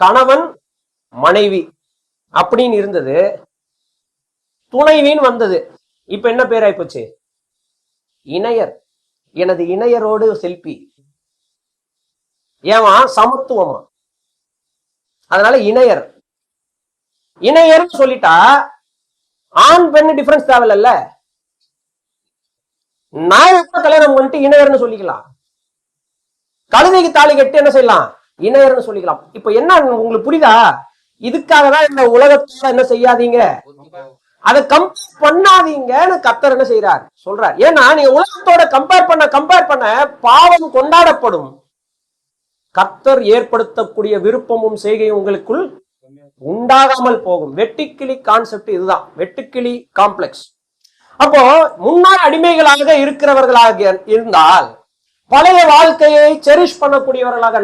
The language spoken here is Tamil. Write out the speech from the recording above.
கணவன் மனைவி அப்படின்னு இருந்தது, துணைவின்னு வந்தது. இப்ப என்ன பேர் ஆயிப்போச்சு? இணையர். எனது இணையரோடு செல்பி. ஏமா? சமத்துவமா? அதனால இணையர். இணையர் சொல்லிட்டா ஆண் பெண் டிஃபரன்ஸ் தேவையில்ல. நான் எப்ப கல்யாணம் பண்ணிட்டு இணையர்னு சொல்லிக்கலாம். கழுதைக்கு தாலி கட்டி என்ன செய்யலாம்? இணையர்னு சொல்லிக்கலாம். இப்ப என்ன உங்களுக்கு புரியுதா? இதுக்காக தான் இந்த உலகத்துல என்ன செய்யாதீங்க, அதை கம்பேர் பண்ணாதீங்கன்னு கர்த்தர் என்ன செய்யறார்? சொல்றார். ஏன்னா நீங்க உலகத்தோட கம்பேர் பண்ண பாவம் கொண்டாடப்படும். கர்த்தர் ஏற்படுத்தக்கூடிய விருப்பமும் செய்கையும் உங்களுக்குள் உண்டாகாமல் போகும். வெட்டுக்கிளி கான்செப்ட் இதுதான், வெட்டுக்கிளி காம்ப்ளெக்ஸ். அப்போ முன்னாள் அடிமைகளாக இருக்கிறவர்களாக இருந்தால் பழைய வாழ்க்கையை செரிஷ் பண்ணக்கூடியவர்களாக